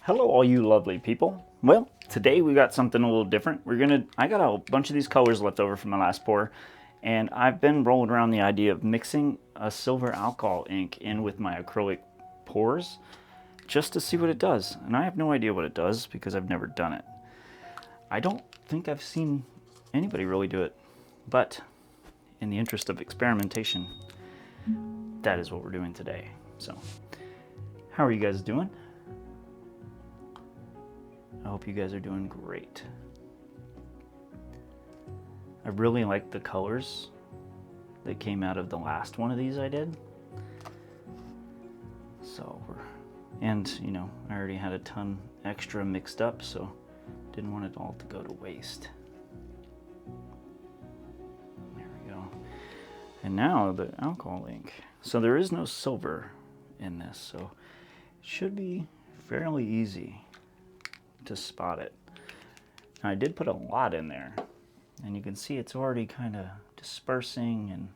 Hello all you lovely people. Well, today we got something a little different. I got a bunch of these colors left over from my last pour, and I've been rolling around the idea of mixing a silver alcohol ink in with my acrylic pours just to see what it does. And I have no idea what it does because I've never done it. I don't think I've seen anybody really do it, but in the interest of experimentation, that is what we're doing today. So, how are you guys doing? I hope you guys are doing great. I really like the colors that came out of the last one of these I did. So, and you know, I already had a ton extra mixed up, so didn't want it all to go to waste. There we go. And now the alcohol ink. So there is no silver in this, so it should be fairly easy to spot it. Now, I did put a lot in there, and you can see it's already kind of dispersing and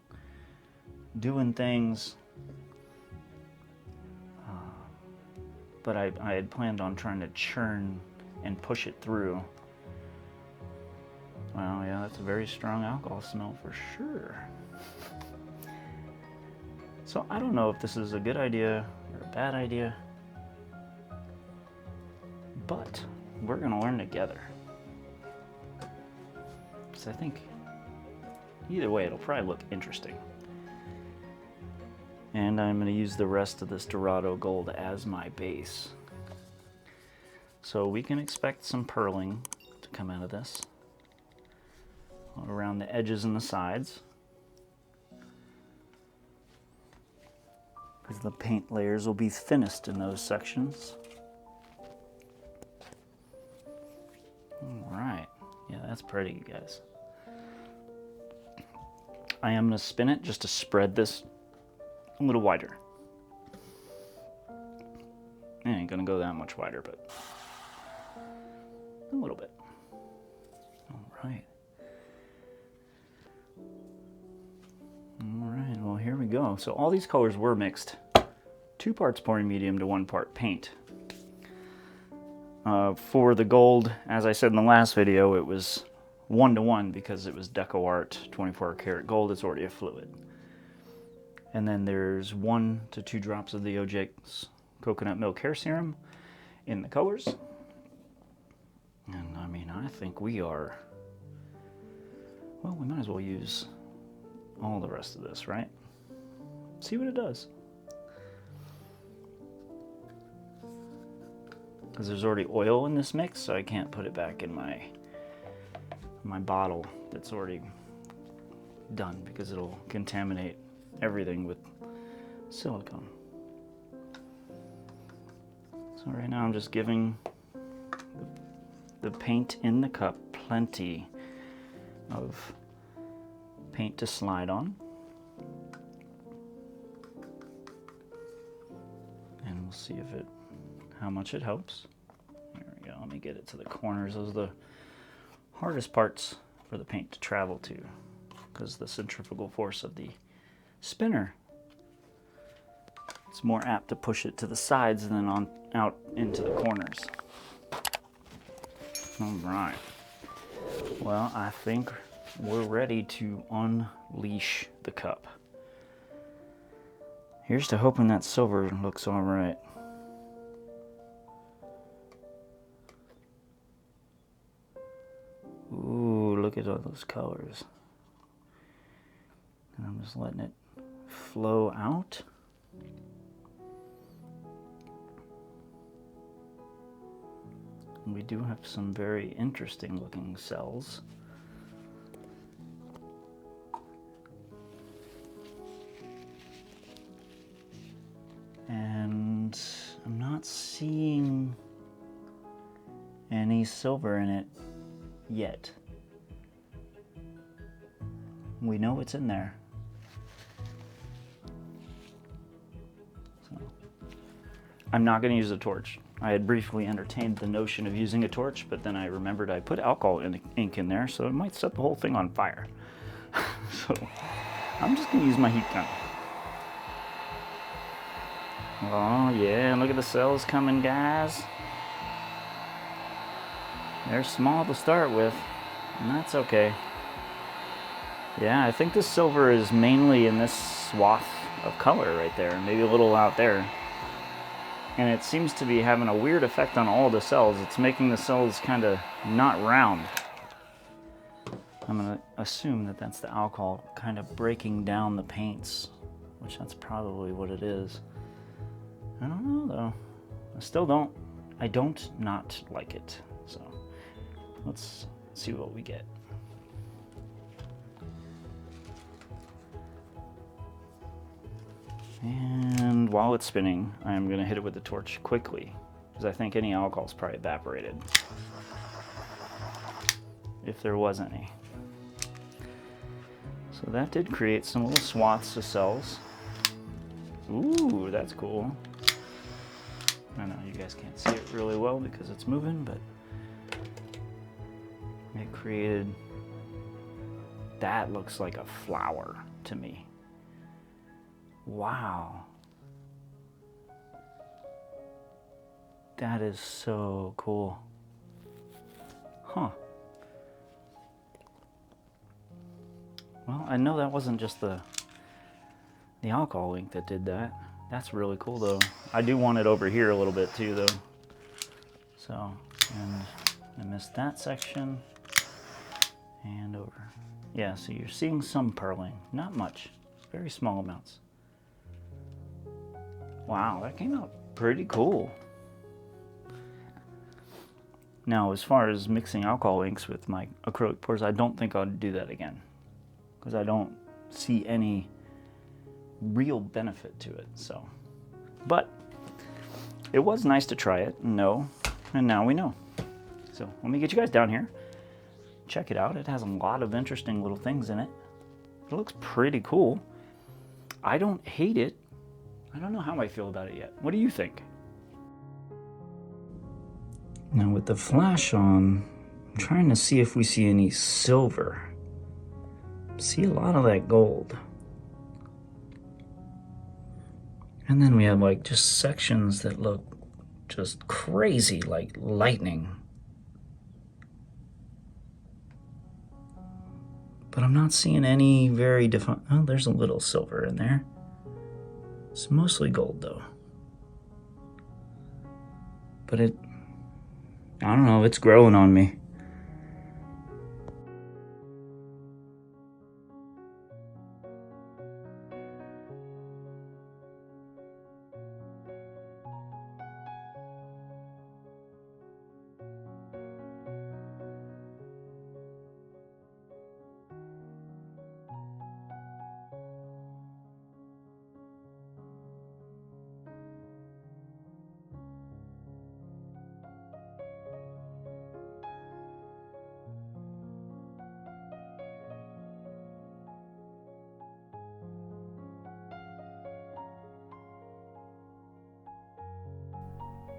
doing things. But I had planned on trying to churn and push it through. Well, yeah, that's a very strong alcohol smell for sure. So I don't know if this is a good idea or a bad idea, but we're gonna learn together. Because I think either way it'll probably look interesting. And I'm gonna use the rest of this Dorado Gold as my base. So we can expect some purling to come out of this around the edges and the sides, because the paint layers will be thinnest in those sections. Alright, yeah, that's pretty, you guys. I am going to spin it just to spread this a little wider. It ain't going to go that much wider, but a little bit. Alright. Alright, well here we go. So all these colors were mixed. 2 parts pouring medium to 1 part paint. For the gold, as I said in the last video, it was 1-to-1 because it was Deco Art 24 karat gold. It's already a fluid. And then there's 1 to 2 drops of the OJ's coconut milk hair serum in the colors. And I mean, I think we are, well, we might as well use all the rest of this, right? See what it does. Because there's already oil in this mix, so I can't put it back in my bottle that's already done, because it'll contaminate everything with silicone. So right now I'm just giving the paint in the cup plenty of paint to slide on. And we'll see how much it helps. There we go. Let me get it to the corners. Those are the hardest parts for the paint to travel to, because the centrifugal force of the spinner, it's more apt to push it to the sides than out into the corners. All right. Well, I think we're ready to unleash the cup. Here's to hoping that silver looks all right. Ooh, look at all those colors. And I'm just letting it flow out. And we do have some very interesting looking cells. And I'm not seeing any silver in it yet. We know it's in there. So, I'm not going to use a torch. I had briefly entertained the notion of using a torch, but then I remembered I put alcohol ink in there, so it might set the whole thing on fire. So I'm just going to use my heat gun. Oh yeah, look at the cells coming, guys. They're small to start with, and that's okay. Yeah, I think this silver is mainly in this swath of color right there, maybe a little out there. And it seems to be having a weird effect on all the cells. It's making the cells kind of not round. I'm going to assume that that's the alcohol kind of breaking down the paints, which that's probably what it is. I don't know though. I don't not like it. So let's see what we get. And while it's spinning, I'm going to hit it with the torch quickly, because I think any alcohol's probably evaporated, if there was any. So that did create some little swaths of cells. Ooh, that's cool. I know you guys can't see it really well because it's moving, but it created, that looks like a flower to me. Wow. That is so cool. Huh. Well, I know that wasn't just the alcohol ink that did that. That's really cool though. I do want it over here a little bit too though. So, and I missed that section. And over. Yeah, so you're seeing some pearling. Not much. Very small amounts. Wow, that came out pretty cool. Now, as far as mixing alcohol inks with my acrylic pours, I don't think I'll do that again, because I don't see any real benefit to it. So, but it was nice to try it and know, and now we know. So let me get you guys down here. Check it out. It has a lot of interesting little things in it. It looks pretty cool. I don't hate it. I don't know how I feel about it yet. What do you think? Now with the flash on, I'm trying to see if we see any silver. See a lot of that gold. And then we have like just sections that look just crazy, like lightning. But I'm not seeing any very defined, oh, there's a little silver in there. It's mostly gold though. But I don't know, it's growing on me.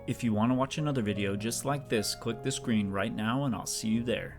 If you want to watch another video just like this, click the screen right now and I'll see you there.